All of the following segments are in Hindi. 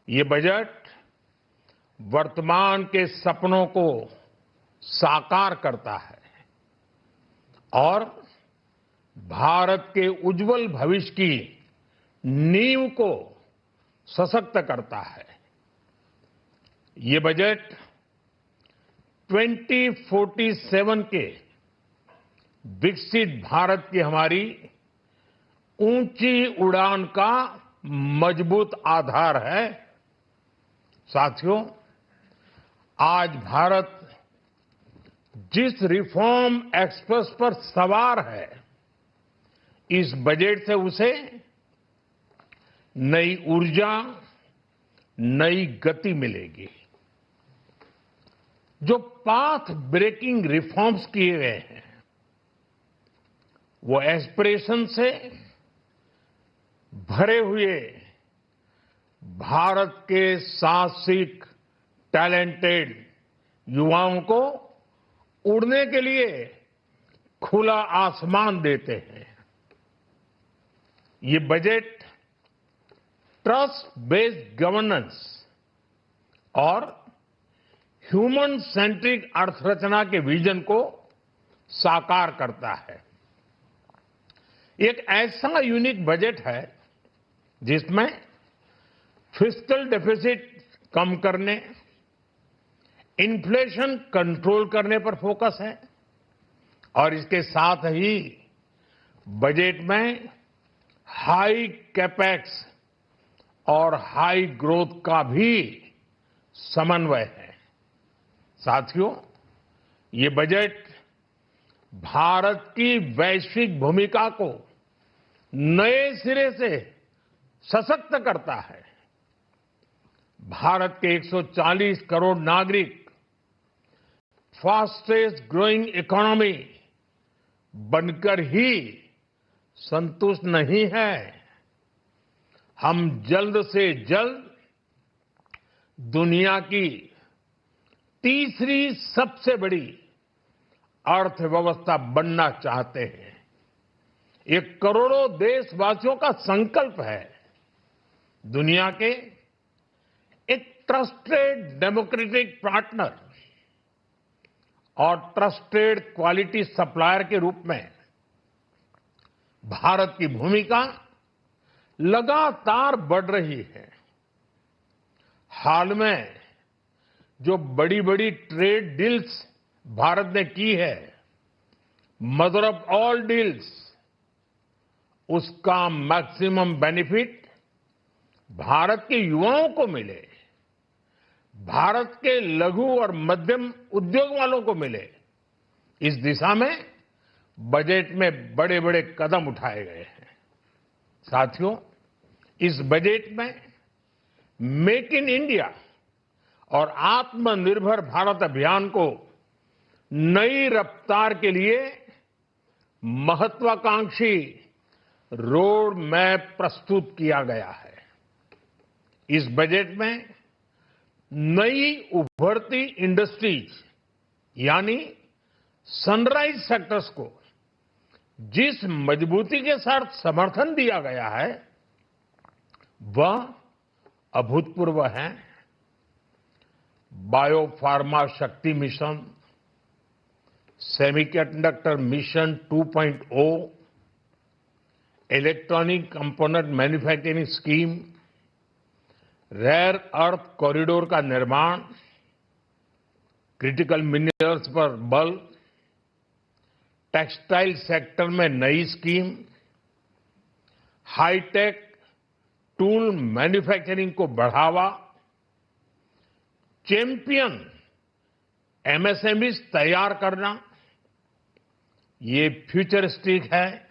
ये बजट वर्तमान के सपनों को साकार करता है और भारत के उज्जवल भविष्य की नींव को सशक्त करता है। ये बजट 2047 के विकसित भारत की हमारी ऊंची उड़ान का मजबूत आधार है। साथियों, आज भारत जिस रिफॉर्म एक्सप्रेस पर सवार है, इस बजट से उसे नई ऊर्जा, नई गति मिलेगी। जो पाथ ब्रेकिंग रिफॉर्म्स किए गए हैं, वो एस्पिरेशन से भरे हुए भारत के साहसिक, टैलेंटेड युवाओं को उड़ने के लिए खुला आसमान देते हैं। ये बजट ट्रस्ट बेस्ड गवर्नेंस और ह्यूमन सेंट्रिक अर्थरचना के विजन को साकार करता है। एक ऐसा यूनिक बजट है जिसमें फिस्कल डेफिसिट कम करने, इन्फ्लेशन कंट्रोल करने पर फोकस है और इसके साथ ही बजट में हाई कैपेक्स और हाई ग्रोथ का भी समन्वय है। साथियों, ये बजट भारत की वैश्विक भूमिका को नए सिरे से सशक्त करता है। भारत के 140 करोड़ नागरिक फास्टेस्ट ग्रोइंग इकोनॉमी बनकर ही संतुष्ट नहीं है। हम जल्द से जल्द दुनिया की तीसरी सबसे बड़ी अर्थव्यवस्था बनना चाहते हैं। ये करोड़ों देशवासियों का संकल्प है। दुनिया के एक ट्रस्टेड डेमोक्रेटिक पार्टनर और ट्रस्टेड क्वालिटी सप्लायर के रूप में भारत की भूमिका लगातार बढ़ रही है। हाल में जो बड़ी बड़ी ट्रेड डील्स भारत ने की है, मदर ऑफ ऑल डील्स, उसका मैक्सिमम बेनिफिट भारत के युवाओं को मिले, भारत के लघु और मध्यम उद्योग वालों को मिले। इस दिशा में बजट में बड़े बड़े कदम उठाए गए हैं। साथियों, इस बजट में मेक इन इंडिया और आत्मनिर्भर भारत अभियान को नई रफ्तार के लिए महत्वाकांक्षी रोड मैप प्रस्तुत किया गया है। इस बजट में नई उभरती इंडस्ट्रीज यानी सनराइज सेक्टर्स को जिस मजबूती के साथ समर्थन दिया गया है, वह अभूतपूर्व है। बायो फार्मा शक्ति mission, semiconductor mission 2.0, electronic component manufacturing scheme, rare earth corridor का निर्माण, क्रिटिकल मिनरल्स पर बल, टेक्सटाइल सेक्टर में नई स्कीम, हाईटेक टूल मैन्युफैक्चरिंग को बढ़ावा, चैंपियन एमएसएमईज तैयार करना, ये फ्यूचरिस्टिक है,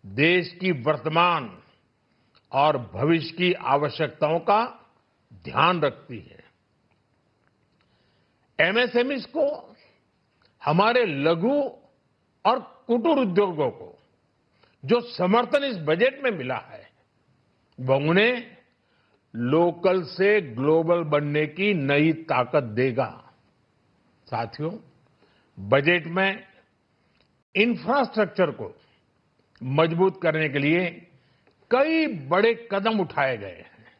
देश की वर्तमान और भविष्य की आवश्यकताओं का ध्यान रखती है। एमएसएमईज को, हमारे लघु और कुटीर उद्योगों को जो समर्थन इस बजट में मिला है, वह उन्हें लोकल से ग्लोबल बनने की नई ताकत देगा। साथियों, बजट में इंफ्रास्ट्रक्चर को मजबूत करने के लिए कई बड़े कदम उठाए गए हैं।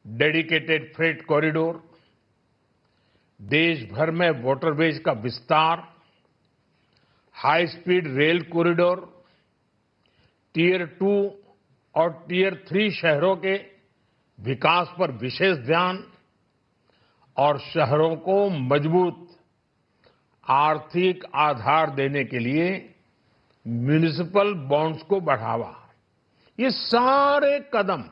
डेडिकेटेड फ्रेट कॉरिडोर, देश भर में वाटरवेज का विस्तार, high speed rail corridor, tier 2 और टियर 3 शहरों के विकास पर विशेष ध्यान और शहरों को मजबूत आर्थिक आधार देने के लिए म्युनिसिपल बॉन्ड्स को बढ़ावा, ये सारे कदम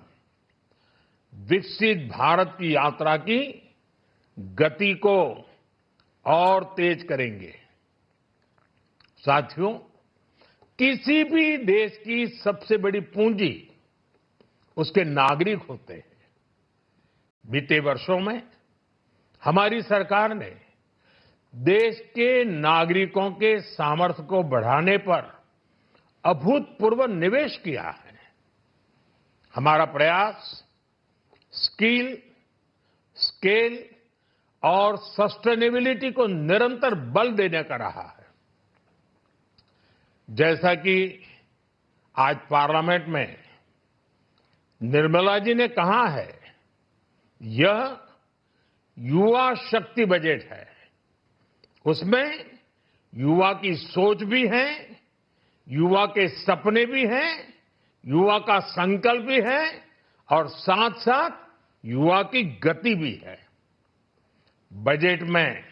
विकसित भारत की यात्रा की गति को और तेज करेंगे। साथियों, किसी भी देश की सबसे बड़ी पूंजी उसके नागरिक होते हैं। बीते वर्षों में हमारी सरकार ने देश के नागरिकों के सामर्थ्य को बढ़ाने पर अभूतपूर्व निवेश किया है। हमारा प्रयास स्किल, स्केल और सस्टेनेबिलिटी को निरंतर बल देने का रहा है। जैसा कि आज पार्लियामेंट में निर्मला जी ने कहा है, यह युवा शक्ति बजट है। उसमें युवा की सोच भी है, युवा के सपने भी हैं, युवा का संकल्प भी है और साथ साथ युवा की गति भी है। बजट में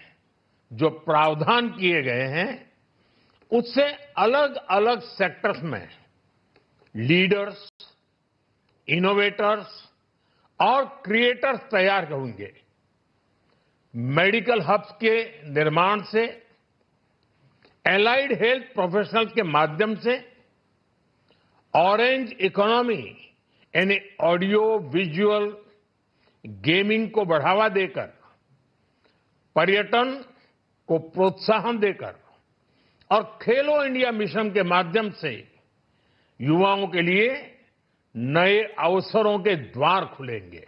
जो प्रावधान किए गए हैं, उससे अलग अलग सेक्टर्स में लीडर्स, इनोवेटर्स और क्रिएटर्स तैयार होंगे। मेडिकल हब्स के निर्माण से, एलाइड हेल्थ प्रोफेशनल्स के माध्यम से, ऑरेंज इकोनॉमी यानी ऑडियो विजुअल गेमिंग को बढ़ावा देकर, पर्यटन को प्रोत्साहन देकर और खेलो इंडिया मिशन के माध्यम से युवाओं के लिए नए अवसरों के द्वार खुलेंगे।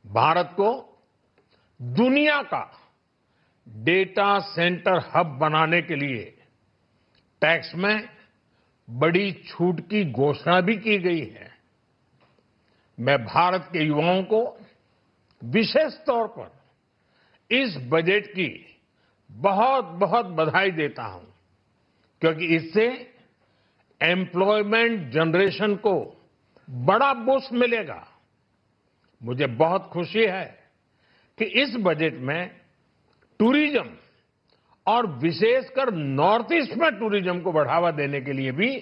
भारत को दुनिया का डेटा सेंटर हब बनाने के लिए टैक्स में बड़ी छूट की घोषणा भी की गई है। मैं भारत के युवाओं को विशेष तौर पर इस बजट की बहुत बहुत बधाई देता हूं, क्योंकि इससे एम्प्लॉयमेंट जनरेशन को बड़ा बूस्ट मिलेगा। मुझे बहुत खुशी है कि इस बजट में टूरिज्म और विशेषकर नॉर्थ ईस्ट में टूरिज्म को बढ़ावा देने के लिए भी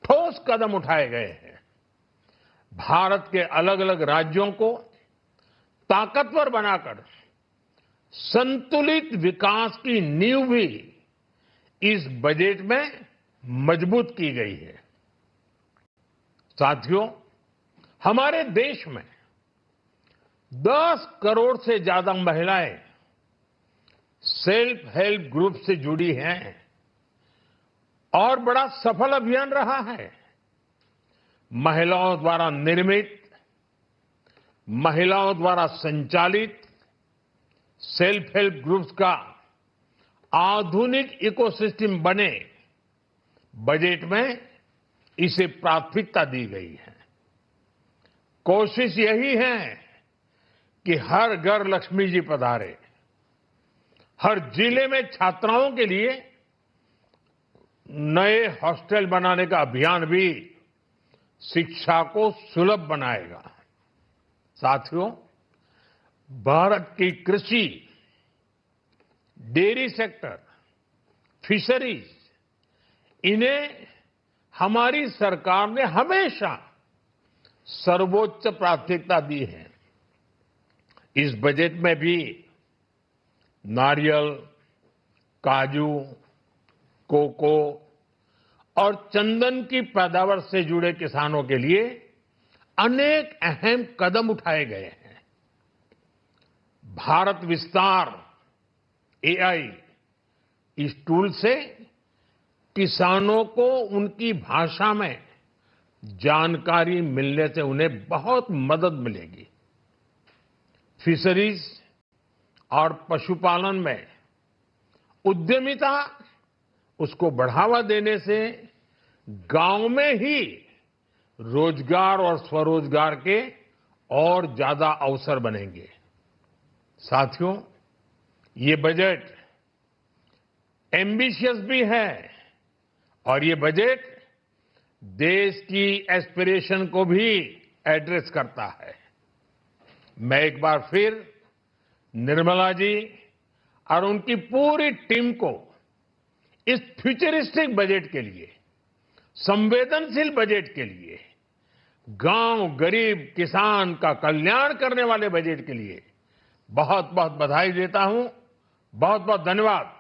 ठोस कदम उठाए गए हैं। भारत के अलग अलग राज्यों को ताकतवर बनाकर संतुलित विकास की नींव भी इस बजट में मजबूत की गई है। साथियों, हमारे देश में 10 करोड़ से ज्यादा महिलाएं सेल्फ हेल्प ग्रुप से जुड़ी हैं और बड़ा सफल अभियान रहा है। महिलाओं द्वारा निर्मित, महिलाओं द्वारा संचालित सेल्फ हेल्प ग्रुप्स का आधुनिक इकोसिस्टम बने, बजट में इसे प्राथमिकता दी गई है। कोशिश यही है कि हर घर लक्ष्मी जी पधारे। हर जिले में छात्राओं के लिए नए हॉस्टल बनाने का अभियान भी शिक्षा को सुलभ बनाएगा। साथियों, भारत की कृषि, डेयरी सेक्टर, फिशरीज, इन्हें हमारी सरकार ने हमेशा सर्वोच्च प्राथमिकता दी है। इस बजट में भी नारियल, काजू, कोको और चंदन की पैदावार से जुड़े किसानों के लिए अनेक अहम कदम उठाए गए हैं। भारत विस्तार एआई, इस टूल से किसानों को उनकी भाषा में जानकारी मिलने से उन्हें बहुत मदद मिलेगी। फिशरीज और पशुपालन में उद्यमिता, उसको बढ़ावा देने से गांव में ही रोजगार और स्वरोजगार के और ज्यादा अवसर बनेंगे। साथियों, ये बजट एम्बिशियस भी है और ये बजट देश की एस्पिरेशन को भी एड्रेस करता है। मैं एक बार फिर निर्मला जी और उनकी पूरी टीम को इस फ्यूचरिस्टिक बजट के लिए, संवेदनशील बजट के लिए, गांव, गरीब, किसान का कल्याण करने वाले बजट के लिए बहुत बहुत बधाई देता हूं। बहुत बहुत धन्यवाद।